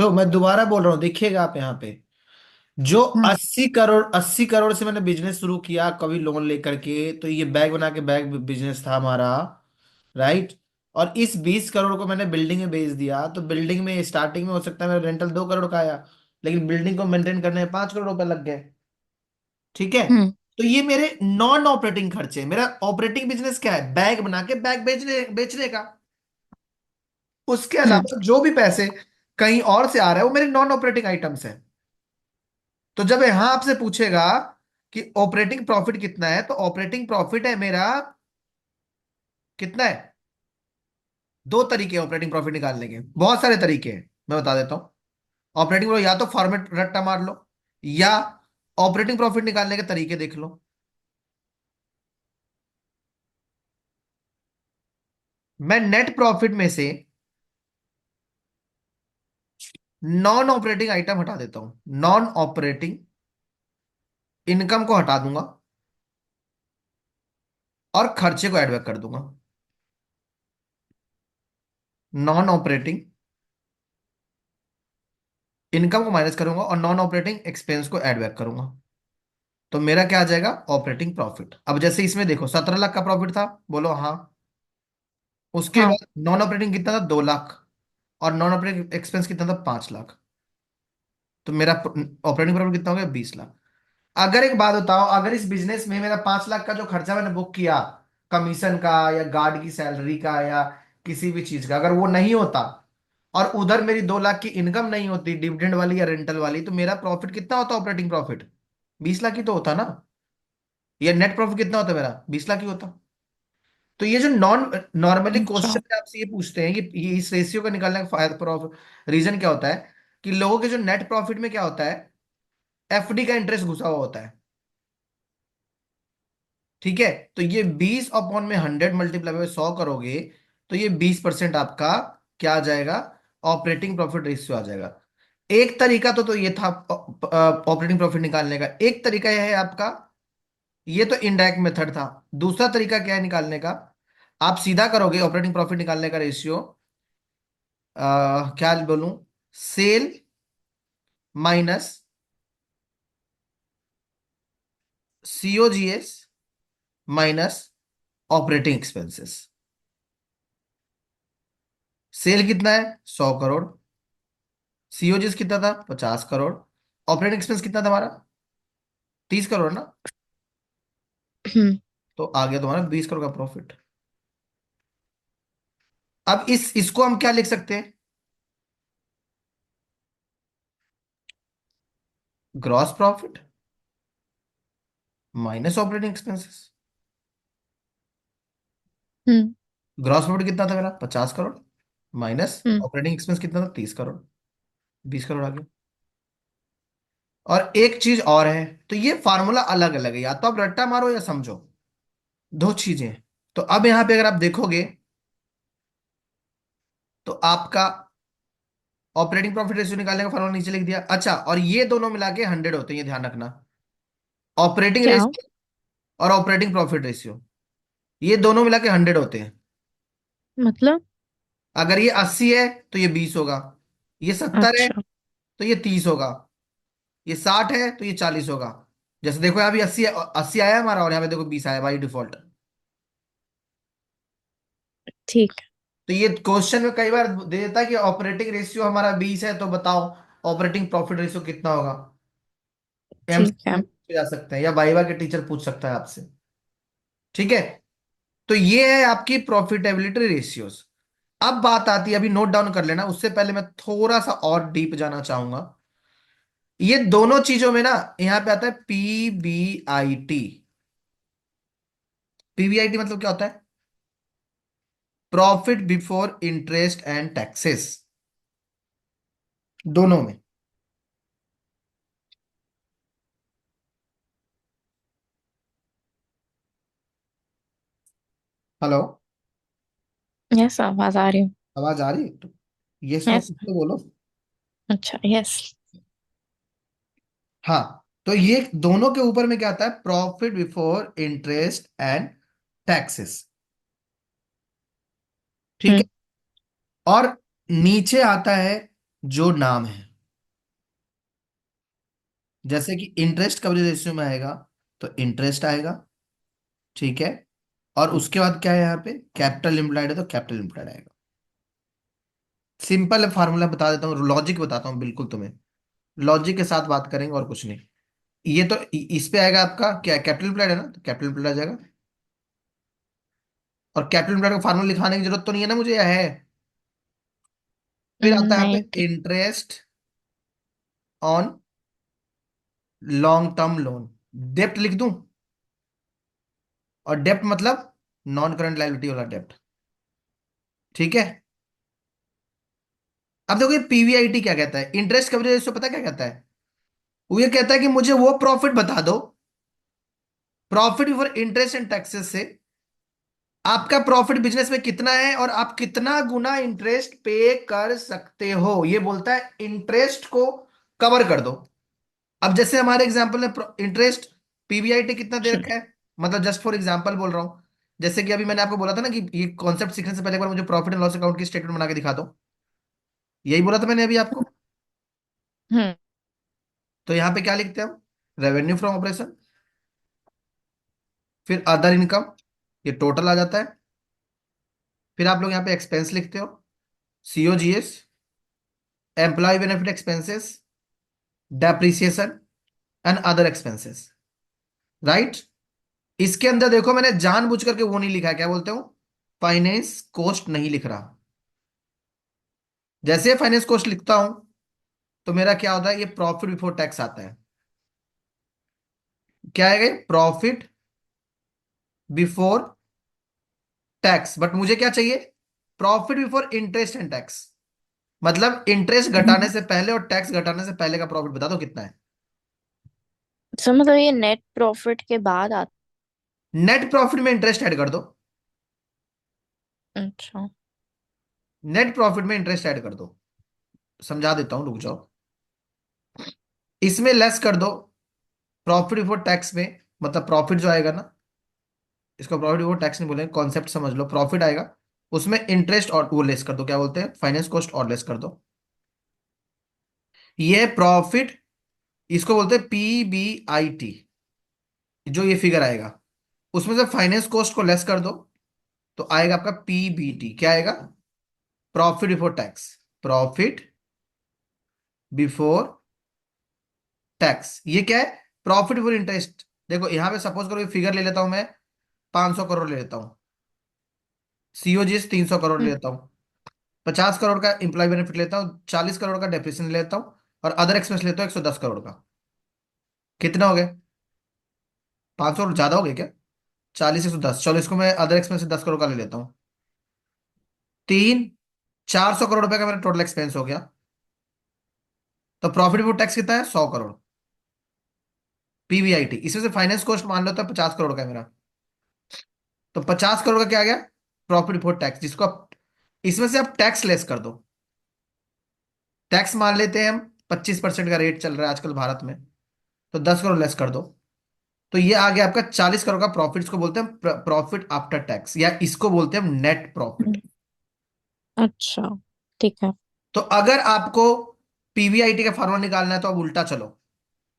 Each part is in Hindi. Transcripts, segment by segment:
तो मैं दोबारा बोल रहा हूँ, देखिएगा आप यहाँ पे, जो हम्म। 80 करोड़ से मैंने बिजनेस शुरू किया कभी लोन लेकर के, तो ये बैग बना के बैग बिजनेस था हमारा, राइट। और इस 20 करोड़ को मैंने बिल्डिंग में बेच दिया, तो बिल्डिंग में स्टार्टिंग में हो सकता है मेरा रेंटल 2 करोड़ का आया, लेकिन बिल्डिंग को मेंटेन करने में 5 करोड़ रुपए लग गए। ठीक है। हम्म। तो ये मेरे नॉन ऑपरेटिंग खर्चे। मेरा ऑपरेटिंग बिजनेस क्या है? बैग बना के बैग बेचने का। उसके हम्म। अलावा जो भी पैसे कहीं और से आ रहे हैं वो मेरे नॉन ऑपरेटिंग आइटम्स है। तो जब यहां आपसे पूछेगा कि ऑपरेटिंग प्रॉफिट कितना है, तो ऑपरेटिंग प्रॉफिट है मेरा, कितना है? दो तरीके ऑपरेटिंग प्रॉफिट निकालने के, बहुत सारे तरीके हैं, मैं बता देता हूं। ऑपरेटिंग प्रॉफिट या तो फॉर्मेट रट्टा मार लो, या ऑपरेटिंग प्रॉफिट निकालने के तरीके देख लो। मैं नेट प्रॉफिट में से नॉन ऑपरेटिंग आइटम हटा देता हूं, नॉन ऑपरेटिंग इनकम को हटा दूंगा और खर्चे को ऐड बैक कर दूंगा। नॉन ऑपरेटिंग इनकम को माइनस करूंगा और नॉन ऑपरेटिंग एक्सपेंस को ऐड बैक करूंगा। तो मेरा क्या आ जाएगा? Operating profit. अब जैसे इसमें देखो 17 लाख का प्रॉफिट था, बोलो हाँ। उसके हाँ। बाद नॉन ऑपरेटिंग कितना था? 2 लाख। और नॉन ऑपरेटिंग एक्सपेंस कितना था? 5 लाख। तो मेरा ऑपरेटिंग प्रॉफिट कितना हो गया? 20 लाख। अगर एक बात बताओ, अगर इस बिजनेस में मेरा 5 लाख का जो खर्चा मैंने बुक किया, कमीशन का या गार्ड की सैलरी का या किसी भी चीज का, अगर वो नहीं होता और उधर मेरी 2 लाख की इनकम नहीं होती डिविडेंड वाली या रेंटल वाली, तो मेरा प्रॉफिट कितना होता? ऑपरेटिंग प्रॉफिट 20 लाख ही तो होता ना। या नेट प्रॉफिट कितना होता मेरा? 20 लाख ही होता। तो ये जो नॉर्मली अच्छा। क्वेश्चन आपसे ये पूछते हैं कि ये इस रेशियो का निकालने का फायदा प्रॉफिट रीजन क्या होता है, कि लोगों के जो नेट प्रॉफिट में क्या होता है, एफडी का इंटरेस्ट घुसा हुआ होता है। ठीक है। तो ये 20 अपॉन में 100 मल्टीप्लाई बाय 100 करोगे, तो ये 20% आपका क्या आ जाएगा? ऑपरेटिंग प्रॉफिट रेशियो आ जाएगा। एक तरीका तो ये था ऑपरेटिंग प्रॉफिट निकालने का। एक तरीका यह है आपका, ये तो इनडायरेक्ट मेथड था। दूसरा तरीका क्या है निकालने का? आप सीधा करोगे ऑपरेटिंग प्रॉफिट निकालने का रेशियो, क्या बोलूं, sale minus COGS minus operating expenses. Sale कितना है? 100 करोड़। सीओजीएस कितना था? 50 करोड़। ऑपरेटिंग एक्सपेंस कितना था हमारा? 30 करोड़ ना। हम्म। तो आ गया तुम्हारा 20 करोड़ का प्रॉफिट। अब इसको हम क्या लिख सकते हैं? Gross profit minus operating expenses. Hmm. Gross profit कितना था मेरा? 50 crore. Minus hmm. Operating expense कितना था? 30 करोड़। 20 करोड़ आ गया। और एक चीज और है, तो ये फार्मूला अलग अलग है, या तो आप रट्टा मारो या समझो, दो चीजें हैं। तो अब यहां पे अगर आप देखोगे, तो आपका ऑपरेटिंग प्रॉफिट रेशियो निकालने का फॉर्मूला नीचे लिख दिया। अच्छा, और ये दोनों मिला के 100 होते हैं, ये ध्यान रखना। ऑपरेटिंग क्या? रेशियो और ऑपरेटिंग प्रॉफिट रेशियो, ये दोनों मिला के 100 होते हैं। मतलब? अगर ये 80 है तो ये 20 होगा, ये 70 है अच्छा। तो ये 30 होगा, ये 60 है तो ये 40 होगा। जैसे देखो यहाँ भी 80, 80 आया हमारा, और यहाँ पे देखो 20 आया भाई डिफॉल्ट। ठीक है। तो ये क्वेश्चन में कई बार दे देता है कि ऑपरेटिंग रेशियो हमारा 20 है, तो बताओ ऑपरेटिंग प्रॉफिट रेशियो कितना होगा। ठीक है। एमसीक्यू में जा सकते हैं, या वाइवा के टीचर पूछ सकता है आपसे। ठीक है। तो ये है आपकी प्रॉफिटेबिलिटी रेशियोज। अब बात आती है, अभी नोट डाउन कर लेना, उससे पहले मैं थोड़ा सा और डीप जाना चाहूंगा। ये दोनों चीजों में ना, यहां पे आता है पीबीआईटी। पीबीआईटी मतलब क्या होता है? Profit before interest and taxes, दोनों में। हेलो, यस, आवाज आ रही हूँ। आवाज आ रही है? तो यस नो यस। कुछ तो बोलो। अच्छा, यस। हाँ। तो ये दोनों के ऊपर में क्या आता है? Profit before interest and taxes. ठीक हम्म। है। और नीचे आता है जो नाम है। जैसे कि इंटरेस्ट कवरेज रेशियो में आएगा, तो इंटरेस्ट आएगा, ठीक है। और उसके बाद क्या है यहाँ पे, कैपिटल इम्प्लाइड है तो कैपिटल इम्प्लाइड आएगा। सिंपल फार्मूला बता देता हूँ, लॉजिक बताता हूँ बिल्कुल तुम्हें। लॉजिक के साथ बात करेंगे और कुछ नहीं। ये तो इस पे आएगा आपका क्या, कैपिटल इम्प्लाइड है ना, तो कैपिटल इम्प्लाइड आ जाएगा। और कैपिटल इम्प्लाइड का फार्मूला लिखाने की जरूरत तो नहीं है ना मुझे, या है? फिर आता है यहाँ नहीं पे interest on long term loan, डेप्ट लिख दूं। और डेप्ट मतलब नॉन करंट लायबिलिटी वाला डेप्ट, ठीक है। अब देखो ये पीवीआईटी क्या कहता है, इंटरेस्ट कवरेज रेशियो, पता क्या कहता है? वो ये कहता है कि मुझे वो प्रॉफिट बता दो, profit before interest and taxes से, आपका प्रॉफिट बिजनेस में कितना है और आप कितना गुना इंटरेस्ट पे कर सकते हो, ये बोलता है इंटरेस्ट को कवर कर दो। अब जैसे हमारे एग्जांपल में इंटरेस्ट, पीवीआईटी कितना दे रखा है, मतलब जस्ट फॉर एग्जांपल बोल रहा हूं। जैसे कि अभी मैंने आपको बोला था ना कि ये कॉन्सेप्ट सीखने से पहले एक बार मुझे प्रॉफिट एंड लॉस अकाउंट की स्टेटमेंट बना के दिखा दो, यही बोला था मैंने अभी आपको। हम्म तो यहाँ पे क्या लिखते हैं हम, रेवेन्यू फ्रॉम ऑपरेशन, फिर अदर इनकम, ये टोटल आ जाता है। फिर आप लोग यहाँ पे एक्सपेंस लिखते हो, COGS, employ benefit expenses, depreciation and other expenses, right. इसके अंदर देखो मैंने जानबूझ करके वो नहीं लिखा है, क्या बोलते हो, फाइनेंस कॉस्ट नहीं लिख रहा। जैसे फाइनेंस कॉस्ट लिखता हूं तो मेरा क्या होता है, ये प्रॉफिट बिफोर टैक्स आता है। क्या है ये, प्रॉफिट बिफोर टैक्स, बट मुझे क्या चाहिए, profit before interest and tax. मतलब इंटरेस्ट घटाने से पहले और टैक्स घटाने से पहले का प्रॉफिट बता दो कितना है। सो मतलब ये नेट प्रॉफिट के बाद आता। नेट प्रॉफिट में इंटरेस्ट ऐड कर दो, अच्छा। नेट प्रॉफिट में इंटरेस्ट ऐड कर दो। समझा देता हूं, रुक जाओ। इसमें लेस कर दो प्रॉफिट बिफोर टैक्स में, मतलब प्रॉफिट जो आएगा ना, इसको प्रॉफिट बिफोर टैक्स नहीं बोलेंगे, कॉन्सेप्ट समझ लो, प्रॉफिट आएगा उसमें इंटरेस्ट और वो लेस कर दो, क्या बोलते हैं, फाइनेंस कॉस्ट और लेस कर दो। ये प्रॉफिट, इसको बोलते हैं पीबीआईटी। जो ये फिगर आएगा उसमें से फाइनेंस कॉस्ट को लेस कर दो, तो आएगा आपका पीबीटी, क्या आएगा, profit before tax, profit before tax. ये क्या है, प्रॉफिट बिफोर इंटरेस्ट। देखो यहां पे सपोज करो ये फिगर ले लेता हूं मैं, 500 करोड़ ले लेता हूं, सीओजीएस 300 करोड़ ले हम्म लेता हूं, 50 करोड़ का इंप्लॉय बेनिफिट लेता हूँ, 40 करोड़ का डेप्रिसिएशन लेता हूँ, और अदर एक्सपेंस लेता हूँ 110 करोड़ का। कितना हो गया, 500 करोड़ ज्यादा हो गया क्या, 40 110, चलो इसको मैं अदर एक्सपेंस से 10 करोड़ का ले लेता हूँ। तीन, 400 करोड़ रुपए का मेरा टोटल एक्सपेंस हो गया। तो प्रॉफिट बिफोर टैक्स कितना है, 100 करोड़, पीवीआईटी। इसमें से फाइनेंस कॉस्ट मान लो तो 50 करोड़ का है मेरा, तो 50 करोड़ का क्या आ गया, प्रॉफिट बिफोर टैक्स, जिसको आप इसमें से आप टैक्स लेस कर दो। टैक्स मान लेते हैं हम, 25% का रेट चल रहा है आजकल भारत में, तो 10 करोड़ लेस कर दो। तो ये आ गया आपका 40 करोड़ का प्रॉफिट, इसको बोलते हैं प्रॉफिट आफ्टर टैक्स, या इसको बोलते हैं हम नेट प्रॉफिट। हम्म, अच्छा ठीक है। तो अगर आपको पीवीआईटी का फॉर्मूला निकालना है तो अब उल्टा चलो,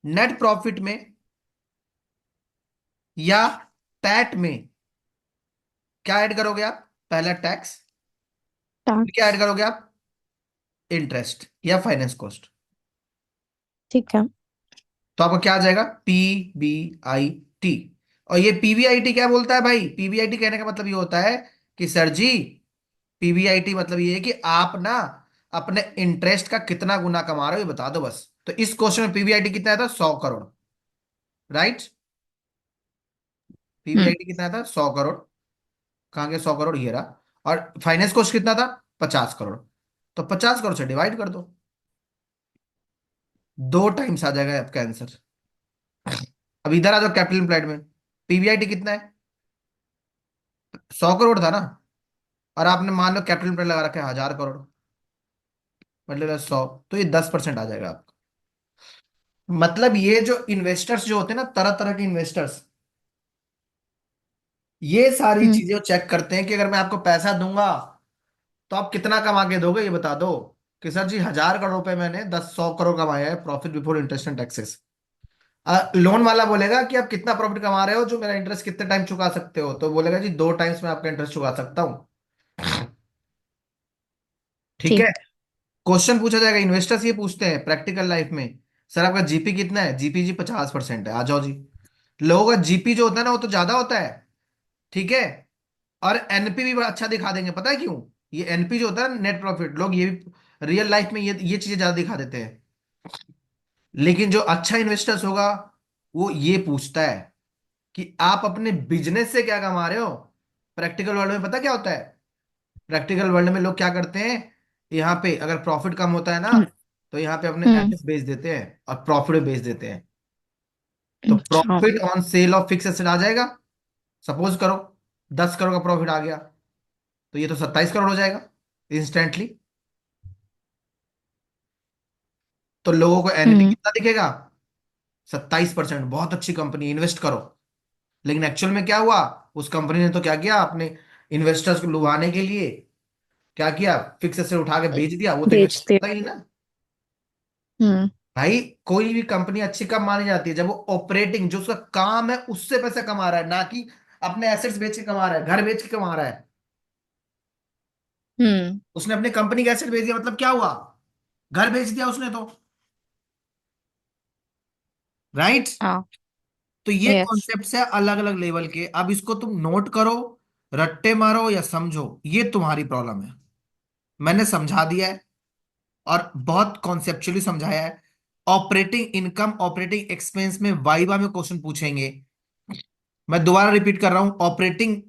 नेट प्रॉफिट में या पैट में क्या ऐड करोगे आप, पहला टैक्स, फिर क्या टैक्स। ऐड करोगे आप, इंटरेस्ट या फाइनेंस कॉस्ट। ठीक है। तो आपका क्या आ जाएगा, पीबीआईटी। और ये पीबीआईटी क्या बोलता है भाई, पीबीआईटी कहने का मतलब ये होता है कि सर जी, पीबीआईटी मतलब ये है कि आप ना अपने इंटरेस्ट का कितना गुना कमा रहे हो ये बता दो बस। तो इस क्वेश्चन में पीबीआईटी कितना आया था, 100 करोड़, राइट। हम्म पीबीआईटी कितना था, 100 करोड़। कहाँ के 100 करोड़, ये रहा। और फाइनेंस कॉस्ट कितना था, 50 करोड़। तो 50 करोड़ से डिवाइड कर दो, 2 टाइम्स आ जाएगा आपका आंसर। अब इधर आ जाओ कैपिटल एम्प्लॉयड में, पीबीआईटी कितना है, 100 करोड़ था ना, और आपने मान लो कैपिटल एम्प्लॉयड लगा रखा है 1000 करोड़, मतलब 100, तो ये 10% आ जाएगा आपका। मतलब ये जो इन्वेस्टर्स जो होते हैं ना, तरह तरह के इन्वेस्टर्स, ये सारी हम्म चीजें चेक करते हैं कि अगर मैं आपको पैसा दूंगा तो आप कितना कमा के दोगे ये बता दो। कि सर जी 1,000 करोड़ रुपए मैंने 100 करोड़ कमाया है, profit before interest and taxes. Loan वाला बोलेगा कि आप कितना प्रॉफिट कमा रहे हो, जो मेरा इंटरेस्ट कितने टाइम चुका सकते हो, तो बोलेगा जी 2 टाइम्स में आपका इंटरेस्ट चुका सकता हूँ। ठीक है। ठीक। क्वेश्चन पूछा जाएगा, इन्वेस्टर्स ये पूछते हैं प्रैक्टिकल लाइफ में, सर आपका जीपी कितना है? जीपी जी 50% है, आ जाओ जी। लोगों का जीपी जो होता है ना वो तो ज्यादा होता है। ठीक है। और एनपी भी बड़ा अच्छा दिखा देंगे, पता है क्यों? ये एनपी जो होता है नेट प्रॉफिट, लोग ये भी रियल लाइफ में ये चीजें ज्यादा दिखा देते हैं। लेकिन जो अच्छा इन्वेस्टर्स होगा वो ये पूछता है कि आप अपने बिजनेस से क्या कमा रहे हो। प्रैक्टिकल वर्ल्ड में पता क्या होता है? प्रैक्टिकल वर्ल्ड में लोग क्या करते हैं, यहाँ पे अगर प्रॉफिट कम होता है ना, हम्म। तो यहाँ पे अपने हम्म, एसेट्स बेच देते हैं और प्रॉफिट भी बेच देते हैं। तो अच्छा। Profit on sale of fix asset आ जाएगा। सपोज करो 10 करोड़ का प्रॉफिट आ गया, तो ये तो 27 करोड़ हो जाएगा इंस्टेंटली। तो लोगों को एनपी हम्म। कितना दिखेगा? 27%, बहुत अच्छी कंपनी, इन्वेस्ट करो। लेकिन एक्चुअल में क्या हुआ? उस कंपनी ने तो क्या किया, अपने इन्वेस्टर्स को लुभाने के लिए क्या किया, फिक्स एसेट उठा के बेच दिया, वो तो इन्वेस्ट बेचते। करता ही नहीं ना। हम्म। भाई कोई भी कंपनी अच्छी कब मानी जाती है? जब वो ऑपरेटिंग, जो उसका काम है उससे पैसा कमा रहा है, ना कि अपने एसेट्स बेच के कमा रहा है, घर बेच के कमा रहा है। हम्म। उसने अपने कंपनी का एसेट बेच दिया, मतलब क्या हुआ? घर बेच दिया उसने तो। राइट। हाँ। तो ये यस। कॉन्सेप्ट है अलग अलग लेवल के, अब इसको तुम नोट करो, रट्टे मारो या समझो, ये तुम्हारी प्रॉब्लम है। मैंने समझा दिया है और बहुत कॉन्सेप्चुअली समझाया है। ऑपरेटिंग इनकम, ऑपरेटिंग एक्सपेंस में वाइवा में क्वेश्चन पूछेंगे। मैं दोबारा रिपीट कर रहा हूं, ऑपरेटिंग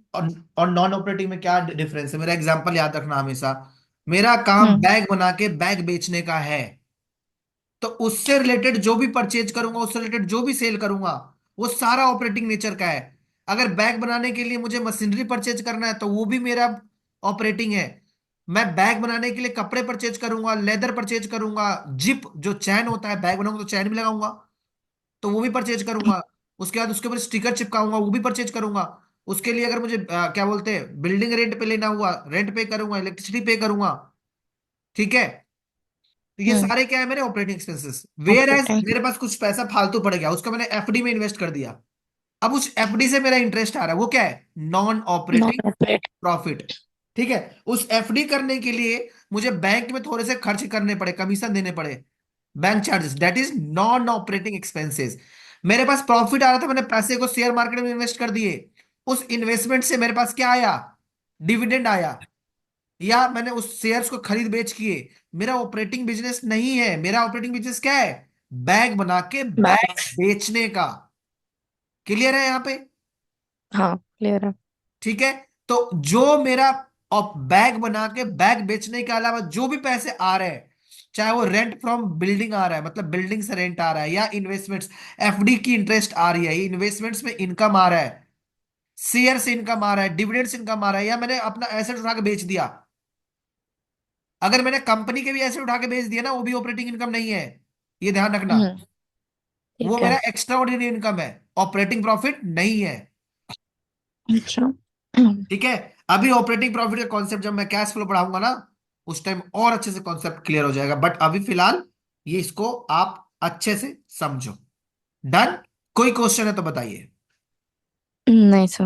और नॉन ऑपरेटिंग में क्या डिफरेंस है। मेरा एग्जांपल याद रखना हमेशा। मेरा काम हम्म। बैग बना के बैग बेचने का है, तो उससे रिलेटेड जो भी परचेज करूंगा, उससे रिलेटेड जो भी सेल करूंगा, वो सारा ऑपरेटिंग नेचर का है। अगर बैग बनाने के लिए मुझे मशीनरी परचेज करना है तो वो भी मेरा ऑपरेटिंग है। मैं बैग बनाने के लिए कपड़े परचेज करूंगा, लेदर परचेज करूंगा, जिप जो चैन होता है, बैग बनाऊंगा तो चैन भी लगाऊंगा, तो वो भी परचेज करूंगा। उसके बाद उसके ऊपर स्टिकर चिपकाऊंगा, वो भी परचेज करूंगा। उसके लिए अगर मुझे क्या बोलते हैं, बिल्डिंग रेंट पे लेना हुआ, रेंट पे करूंगा, इलेक्ट्रिसिटी पे करूंगा। ठीक है। तो ये हम्म। सारे क्या है, मेरे operating expenses. Whereas operating. मेरे पास कुछ पैसा फालतू पड़ गया, उसका मैंने एफडी में इन्वेस्ट कर दिया। अब उस एफडी से मेरा इंटरेस्ट आ रहा है, वो क्या है? Non non operating operate. Profit. ठीक है। उस एफडी करने के लिए मुझे बैंक में थोड़े से खर्च करने पड़े, कमीशन देने पड़े, bank charges, that is non operating expenses. मेरे पास प्रॉफिट आ रहा था, मैंने पैसे को शेयर मार्केट में इन्वेस्ट कर दिए। उस इन्वेस्टमेंट से मेरे पास क्या आया? डिविडेंड आया। या मैंने उस शेयर्स को खरीद बेच किए। मेरा ऑपरेटिंग बिजनेस नहीं है। मेरा ऑपरेटिंग बिजनेस क्या है? बैग बना के बैग बैग्स। बेचने का। क्लियर है यहाँ पे? हाँ, क्लियर है। ठीक है। तो जो मेरा बैग बना के बैग बेचने के अलावा जो भी पैसे आ रहे हैं, चाहे वो रेंट फ्रॉम बिल्डिंग आ रहा है, मतलब बिल्डिंग से रेंट आ रहा है, या इन्वेस्टमेंट्स, एफडी की इंटरेस्ट आ रही है, इन्वेस्टमेंट्स में इनकम आ रहा है, शेयर से इनकम आ रहा है, डिविडेंड से इनकम आ रहा है, या मैंने अपना एसेट उठा के बेच दिया। अगर मैंने कंपनी के भी एसेट उठा के बेच दिया ना, वो भी ऑपरेटिंग इनकम नहीं है, ये ध्यान रखना। हम्म। वो ठीक है। मेरा एक्स्ट्रा ऑर्डिनरी इनकम है, ऑपरेटिंग प्रॉफिट नहीं है। अच्छा। हम्म। ठीक है। अभी ऑपरेटिंग प्रॉफिट का कॉन्सेप्ट जब मैं कैश फ्लो पढ़ाऊंगा ना, उस टाइम और अच्छे से कॉन्सेप्ट क्लियर हो जाएगा, बट अभी फिलहाल ये इसको आप अच्छे से समझो। डन। कोई क्वेश्चन है तो बताइए। नहीं सर।